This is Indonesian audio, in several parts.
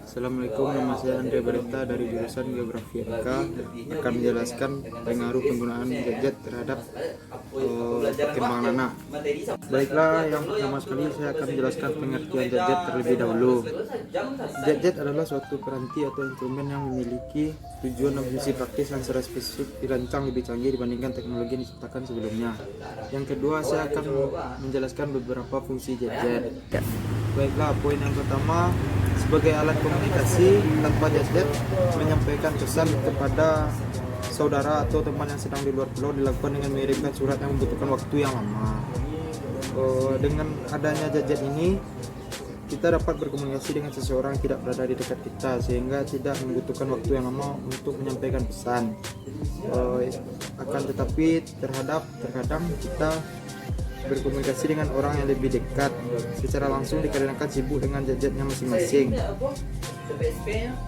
Assalamualaikum, nama saya Andre Berita dari jurusan Geografi FK, akan menjelaskan pengaruh penggunaan gadget terhadap perkembangan anak. Baiklah, yang pertama sekali saya akan menjelaskan pengertian gadget terlebih dahulu. Gadget adalah suatu piranti atau instrumen yang memiliki tujuan dan fungsi praktis yang secara spesifik dirancang lebih canggih dibandingkan teknologi yang diciptakan sebelumnya. Yang kedua, saya akan menjelaskan beberapa fungsi gadget. Baiklah, poin yang pertama, sebagai alat komunikasi tanpa gadget, menyampaikan pesan kepada saudara atau teman yang sedang di luar pulau dilakukan dengan mengirimkan surat yang membutuhkan waktu yang lama. Dengan adanya gadget ini, kita dapat berkomunikasi dengan seseorang yang tidak berada di dekat kita, sehingga tidak membutuhkan waktu yang lama untuk menyampaikan pesan. Akan tetapi terkadang kita berkomunikasi dengan orang yang lebih dekat secara langsung dikarenakan sibuk dengan gadgetnya masing-masing.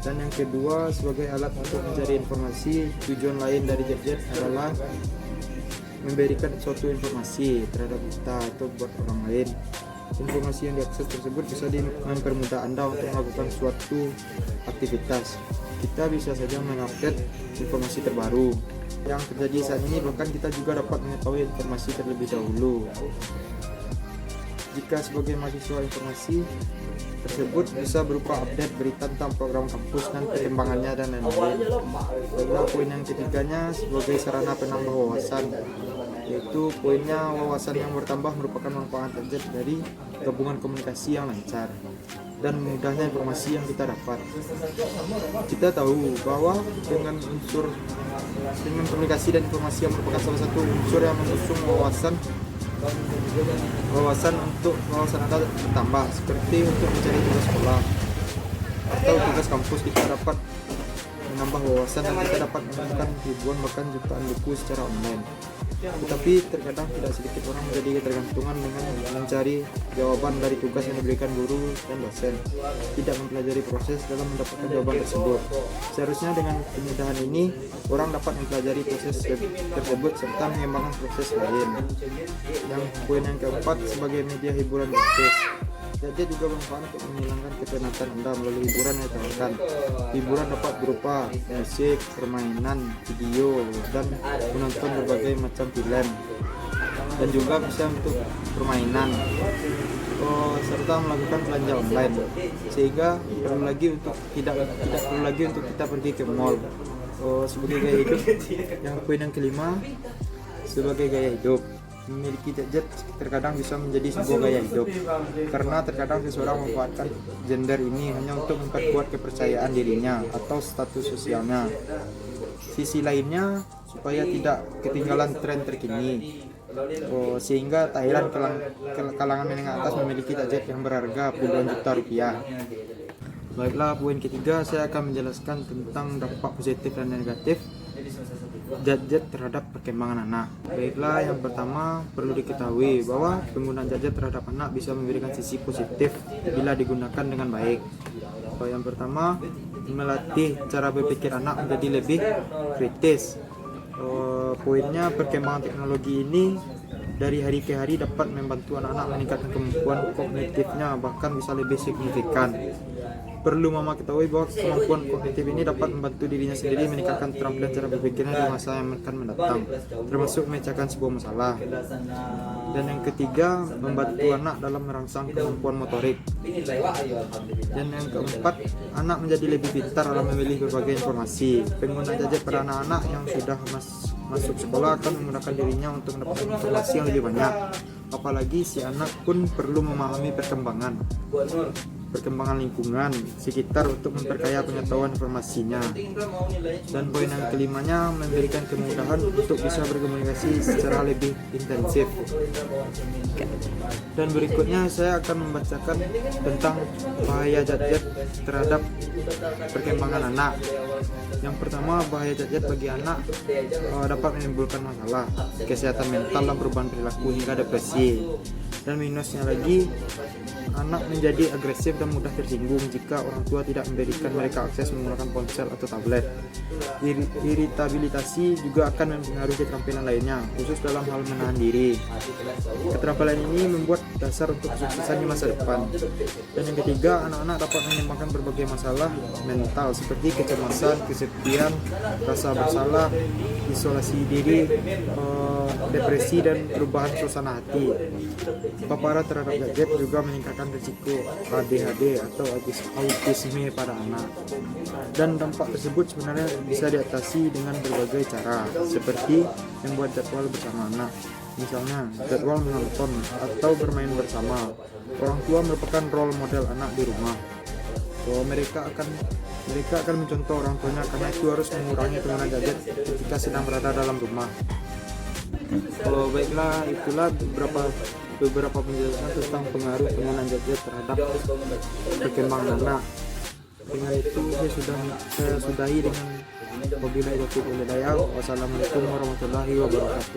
Dan yang kedua, sebagai alat untuk mencari informasi, tujuan lain dari gadget adalah memberikan suatu informasi terhadap kita atau buat orang lain. Informasi yang diakses tersebut bisa mempermudah Anda untuk melakukan suatu aktivitas. Kita bisa saja mengupdate informasi terbaru yang terjadi saat ini, bahkan kita juga dapat mengetahui informasi terlebih dahulu. Jika sebagai mahasiswa, informasi tersebut bisa berupa update berita tentang program kampus dan perkembangannya dan lain-lain. Lalu poin yang ketiganya, sebagai sarana penambah wawasan, yaitu poinnya wawasan yang bertambah merupakan manfaat gadget dari gabungan komunikasi yang lancar dan mudahnya informasi yang kita dapat. Kita tahu bahwa dengan komunikasi dan informasi yang merupakan salah satu unsur yang mengusung wawasan Anda bertambah, seperti untuk mencari tugas sekolah atau tugas kampus. Kita dapat menambah wawasan dan kita dapat menemukan ribuan bahkan jutaan buku secara online. Tetapi terkadang tidak sedikit orang menjadi ketergantungan dengan mencari jawaban dari tugas yang diberikan guru dan dosen, tidak mempelajari proses dalam mendapatkan jawaban tersebut. Seharusnya dengan kemudahan ini, orang dapat mempelajari proses tersebut serta mengembangkan proses lain. Yang poin yang keempat, sebagai media hiburan gratis, gadget juga bermanfaat untuk menghilangkan kepenatan Anda melalui hiburan yang ditawarkan. Hiburan dapat berupa musik, permainan, video, dan menonton berbagai macam film, dan juga bisa untuk permainan, serta melakukan belanja online, sehingga tidak perlu lagi untuk kita pergi ke mall. Sebagai gaya hidup, yang poin yang kelima, sebagai gaya hidup, memiliki gadget terkadang bisa menjadi sebuah gaya hidup, karena terkadang seseorang memanfaatkan gender ini hanya untuk memperkuat kepercayaan dirinya atau status sosialnya. Sisi lainnya, supaya tidak ketinggalan tren terkini, sehingga tak heran kalangan menengah atas memiliki gadget yang berharga puluhan juta rupiah. Baiklah, poin ketiga, saya akan menjelaskan tentang dampak positif dan negatif gadget terhadap perkembangan anak. Baiklah, yang pertama, perlu diketahui bahwa penggunaan gadget terhadap anak bisa memberikan sisi positif bila digunakan dengan baik. Yang pertama, melatih cara berpikir anak menjadi lebih kritis. Poinnya, perkembangan teknologi ini dari hari ke hari dapat membantu anak-anak meningkatkan kemampuan kognitifnya, bahkan bisa lebih signifikan. Perlu Mama ketahui bahwa kemampuan kognitif ini dapat membantu dirinya sendiri meningkatkan keterampilan cara berpikirnya di masa yang akan mendatang, termasuk memecahkan sebuah masalah. Dan yang ketiga, membantu anak dalam merangsang kemampuan motorik. Dan yang keempat, anak menjadi lebih pintar dalam memilih berbagai informasi. Penggunaan gadget pada anak-anak yang sudah masuk sekolah akan memudahkan dirinya untuk mendapatkan informasi yang lebih banyak. Apalagi si anak pun perlu memahami perkembangan lingkungan sekitar untuk memperkaya pengetahuan informasinya. Dan poin yang kelimanya, memberikan kemudahan untuk bisa berkomunikasi secara lebih intensif. Dan berikutnya saya akan membacakan tentang bahaya gadget terhadap perkembangan anak. Yang pertama, bahaya gadget bagi anak dapat menimbulkan masalah kesehatan mental dan perubahan perilaku hingga depresi. Dan minusnya lagi, anak menjadi agresif dan mudah tersinggung jika orang tua tidak memberikan mereka akses menggunakan ponsel atau tablet. Iritabilitasi juga akan mempengaruhi keterampilan lainnya, khusus dalam hal menahan diri. Keterampilan ini membuat dasar untuk kesuksesan di masa depan. Dan yang ketiga, anak-anak dapat menyumbangkan berbagai masalah mental seperti kecemasan, kesepian, rasa bersalah, isolasi diri, depresi, dan perubahan suasana hati. Paparan terhadap gadget juga meningkatkan risiko ADHD atau autisme pada anak. Dan dampak tersebut sebenarnya bisa diatasi dengan berbagai cara, seperti membuat jadwal bersama anak. Misalnya, jadwal menonton atau bermain bersama. Orang tua merupakan role model anak di rumah. Mereka akan mencontoh orang tuanya, karena itu harus mengurangi penggunaan gadget ketika sedang berada dalam rumah. Baiklah, itulah beberapa penjelasan tentang pengaruh penggunaan gadget terhadap perkembangan anak. Dengan itu saya sudahi dengan wabillahi taufiq wal hidayah. Wassalamualaikum warahmatullahi wabarakatuh.